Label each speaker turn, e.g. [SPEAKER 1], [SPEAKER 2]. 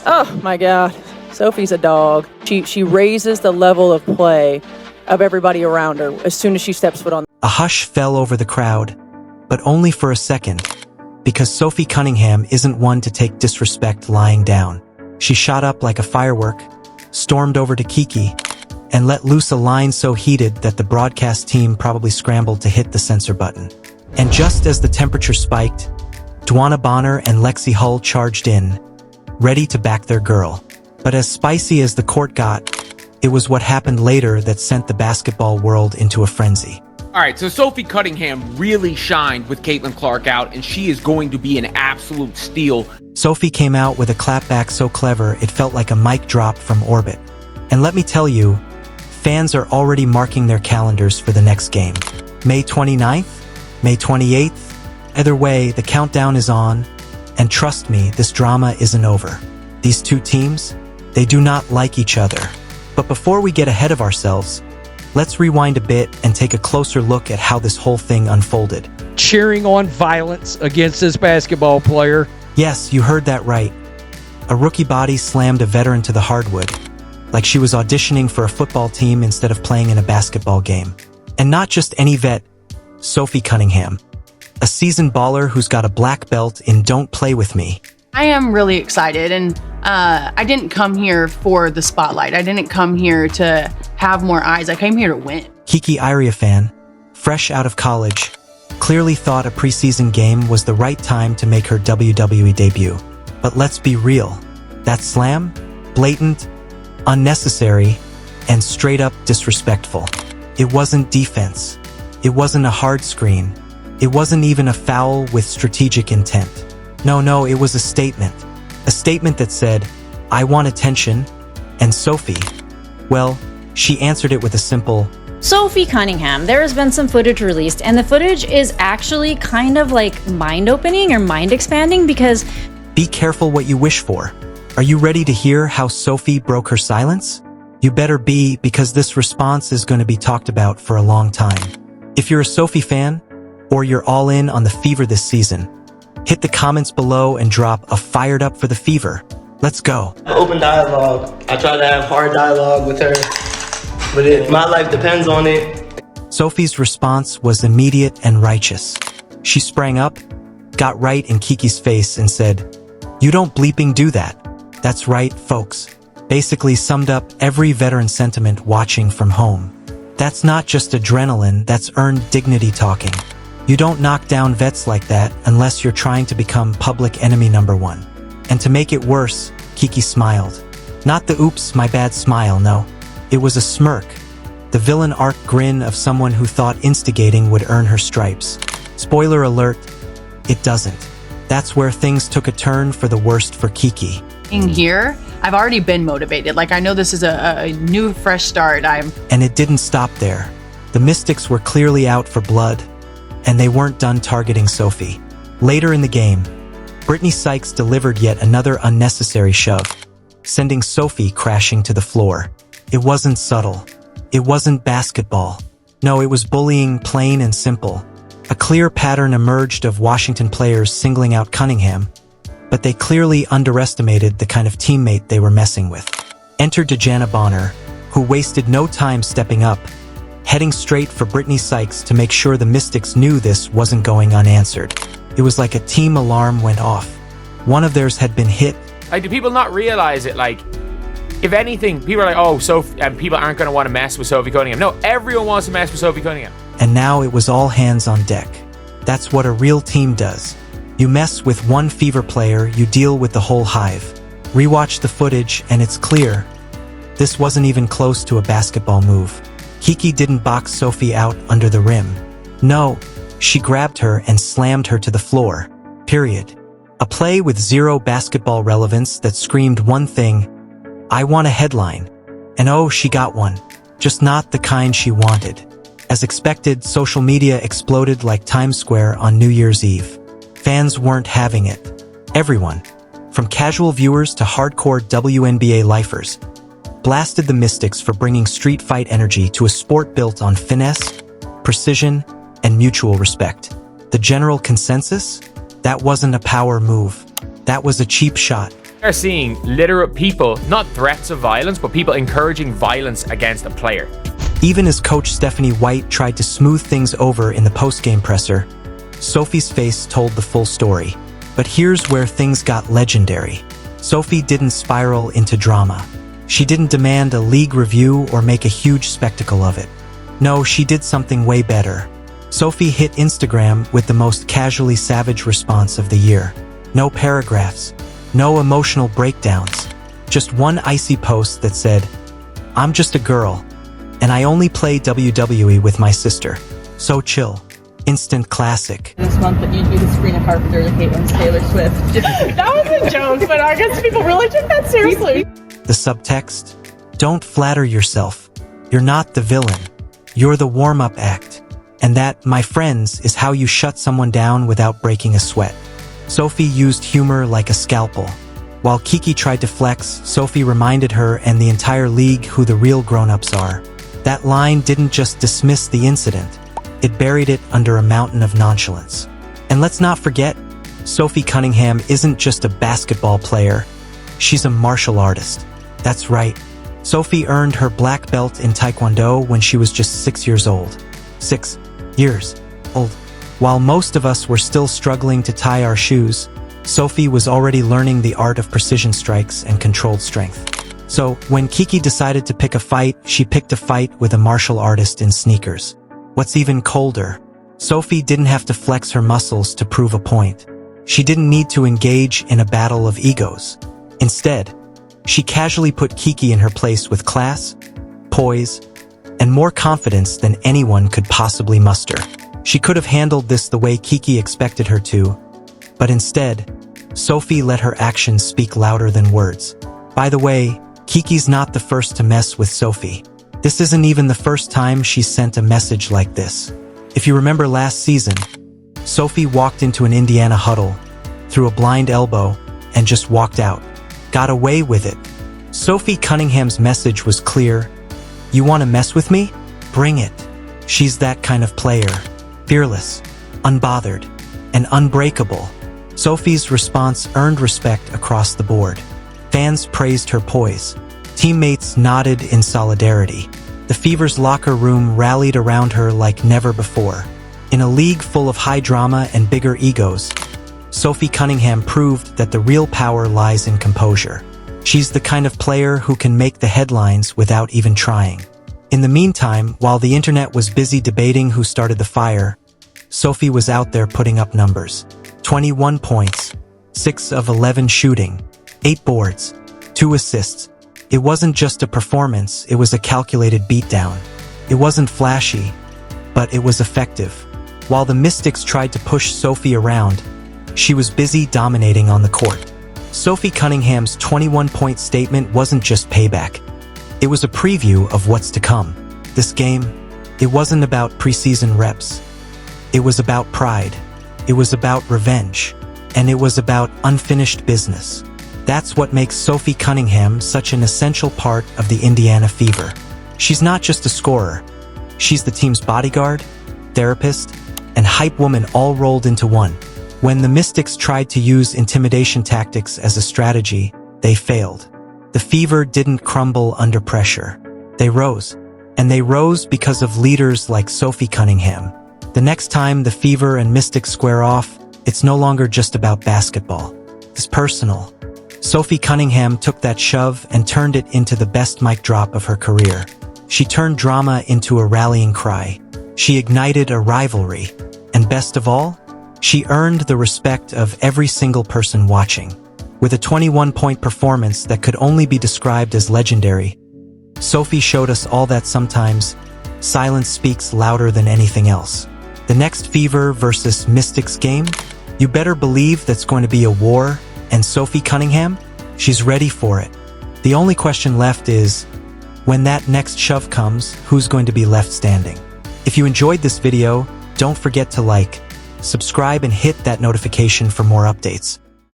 [SPEAKER 1] Oh my God. Sophie's a dog. She raises the level of play of everybody around her as soon as she steps foot on.
[SPEAKER 2] A hush fell over the crowd, but only for a second, because Sophie Cunningham isn't one to take disrespect lying down. She shot up like a firework, stormed over to Kiki, and let loose a line so heated that the broadcast team probably scrambled to hit the censor button. And just as the temperature spiked, Bonner and Lexi Hull charged in, ready to back their girl. But as spicy as the court got, it was what happened later that sent the basketball world into a frenzy.
[SPEAKER 3] All right, so Sophie Cunningham really shined with Caitlin Clark out, and she is going to be an absolute steal.
[SPEAKER 2] Sophie came out with a clapback so clever it felt like a mic drop from orbit. And let me tell you, fans are already marking their calendars for the next game. May 29th? May 28th? Either way, the countdown is on, and trust me, this drama isn't over. These two teams, they do not like each other. But before we get ahead of ourselves, let's rewind a bit and take a closer look at how this whole thing unfolded.
[SPEAKER 4] Cheering on violence against this basketball player.
[SPEAKER 2] Yes, you heard that right. A rookie body slammed a veteran to the hardwood, like she was auditioning for a football team instead of playing in a basketball game. And not just any vet, Sophie Cunningham, a seasoned baller who's got a black belt in Don't Play With Me.
[SPEAKER 5] I am really excited, and I didn't come here for the spotlight. I didn't come here to have more eyes. I came here to win.
[SPEAKER 2] Kiki, a fan, fresh out of college, clearly thought a preseason game was the right time to make her WWE debut. But let's be real, that slam? Blatant, unnecessary, and straight up disrespectful. It wasn't defense. It wasn't a hard screen. It wasn't even a foul with strategic intent. No, it was a statement. A statement that said, I want attention, and Sophie, well, she answered it with a simple,
[SPEAKER 6] Sophie Cunningham, there has been some footage released, and the footage is actually kind of like mind-opening or mind-expanding because...
[SPEAKER 2] Be careful what you wish for. Are you ready to hear how Sophie broke her silence? You better be, because this response is going to be talked about for a long time. If you're a Sophie fan, or you're all in on the fever this season, hit the comments below and drop a fired up for the fever. Let's go.
[SPEAKER 7] Open dialogue. I try to have hard dialogue with her, but my life depends on it.
[SPEAKER 2] Sophie's response was immediate and righteous. She sprang up, got right in Kiki's face and said, "You don't bleeping do that." That's right, folks. Basically summed up every veteran sentiment watching from home. That's not just adrenaline, that's earned dignity talking. You don't knock down vets like that unless you're trying to become public enemy number one. And to make it worse, Kiki smiled. Not the oops, my bad smile, no. It was a smirk. The villain arc grin of someone who thought instigating would earn her stripes. Spoiler alert, it doesn't. That's where things took a turn for the worst for Kiki.
[SPEAKER 5] In here, I've already been motivated. Like, I know this is a new, fresh start.
[SPEAKER 2] And it didn't stop there. The Mystics were clearly out for blood, and they weren't done targeting Sophie. Later in the game, Brittany Sykes delivered yet another unnecessary shove, sending Sophie crashing to the floor. It wasn't subtle. It wasn't basketball. No, it was bullying, plain and simple. A clear pattern emerged of Washington players singling out Cunningham, but they clearly underestimated the kind of teammate they were messing with. Enter Bonner, who wasted no time stepping up, heading straight for Brittany Sykes to make sure the Mystics knew this wasn't going unanswered. It was like a team alarm went off. One of theirs had been hit.
[SPEAKER 3] Like, do people not realize it? Like, if anything, people are like, oh, Sophie, and people aren't going to want to mess with Sophie Cunningham. No, everyone wants to mess with Sophie Cunningham.
[SPEAKER 2] And now it was all hands on deck. That's what a real team does. You mess with one fever player, you deal with the whole hive. Rewatch the footage and it's clear. This wasn't even close to a basketball move. Kiki didn't box Sophie out under the rim. No, she grabbed her and slammed her to the floor. Period. A play with zero basketball relevance that screamed one thing: I want a headline. And oh, she got one. Just not the kind she wanted. As expected, social media exploded like Times Square on New Year's Eve. Fans weren't having it. Everyone, from casual viewers to hardcore WNBA lifers, blasted the Mystics for bringing street fight energy to a sport built on finesse, precision, and mutual respect. The general consensus? That wasn't a power move. That was a cheap shot.
[SPEAKER 3] are seeing literal people, not threats of violence, but people encouraging violence against a player.
[SPEAKER 2] Even as Coach Stephanie White tried to smooth things over in the post-game presser, Sophie's face told the full story. But here's where things got legendary. Sophie didn't spiral into drama. She didn't demand a league review or make a huge spectacle of it. No, she did something way better. Sophie hit Instagram with the most casually savage response of the year. No paragraphs, no emotional breakdowns, just one icy post that said, "I'm just a girl, and I only play WWE with my sister. So chill." Instant classic.
[SPEAKER 8] This month that you'd be the Sabrina Carpenter that Caitlin's Taylor Swift. That was a joke, but I guess people really took that seriously.
[SPEAKER 2] The subtext? Don't flatter yourself. You're not the villain. You're the warm-up act. And that, my friends, is how you shut someone down without breaking a sweat. Sophie used humor like a scalpel. While Kiki tried to flex, Sophie reminded her and the entire league who the real grown-ups are. That line didn't just dismiss the incident. It buried it under a mountain of nonchalance. And let's not forget, Sophie Cunningham isn't just a basketball player. She's a martial artist. That's right. Sophie earned her black belt in Taekwondo when she was just 6 years old. 6 years old. While most of us were still struggling to tie our shoes, Sophie was already learning the art of precision strikes and controlled strength. So, when Kiki decided to pick a fight, she picked a fight with a martial artist in sneakers. What's even colder, Sophie didn't have to flex her muscles to prove a point. She didn't need to engage in a battle of egos. Instead, she casually put Kiki in her place with class, poise, and more confidence than anyone could possibly muster. She could have handled this the way Kiki expected her to, but instead, Sophie let her actions speak louder than words. By the way, Kiki's not the first to mess with Sophie. This isn't even the first time she's sent a message like this. If you remember last season, Sophie walked into an Indiana huddle, threw a blind elbow, and just walked out. Got away with it. Sophie Cunningham's message was clear. You want to mess with me? Bring it. She's that kind of player. Fearless, unbothered, and unbreakable. Sophie's response earned respect across the board. Fans praised her poise. Teammates nodded in solidarity. The Fever's locker room rallied around her like never before. In a league full of high drama and bigger egos, Sophie Cunningham proved that the real power lies in composure. She's the kind of player who can make the headlines without even trying. In the meantime, while the internet was busy debating who started the fire, Sophie was out there putting up numbers. 21 points, 6 of 11 shooting, 8 boards, 2 assists. It wasn't just a performance, it was a calculated beatdown. It wasn't flashy, but it was effective. While the Mystics tried to push Sophie around, she was busy dominating on the court. Sophie Cunningham's 21-point statement wasn't just payback. It was a preview of what's to come. This game, it wasn't about preseason reps. It was about pride. It was about revenge. And it was about unfinished business. That's what makes Sophie Cunningham such an essential part of the Indiana Fever. She's not just a scorer. She's the team's bodyguard, therapist, and hype woman all rolled into one. When the Mystics tried to use intimidation tactics as a strategy, they failed. The Fever didn't crumble under pressure. They rose. And they rose because of leaders like Sophie Cunningham. The next time the Fever and Mystics square off, it's no longer just about basketball. It's personal. Sophie Cunningham took that shove and turned it into the best mic drop of her career. She turned drama into a rallying cry. She ignited a rivalry. And best of all, she earned the respect of every single person watching. With a 21-point performance that could only be described as legendary, Sophie showed us all that sometimes silence speaks louder than anything else. The next Fever versus Mystics game, you better believe that's going to be a war, and Sophie Cunningham, she's ready for it. The only question left is, when that next shove comes, who's going to be left standing? If you enjoyed this video, don't forget to like, subscribe, and hit that notification for more updates.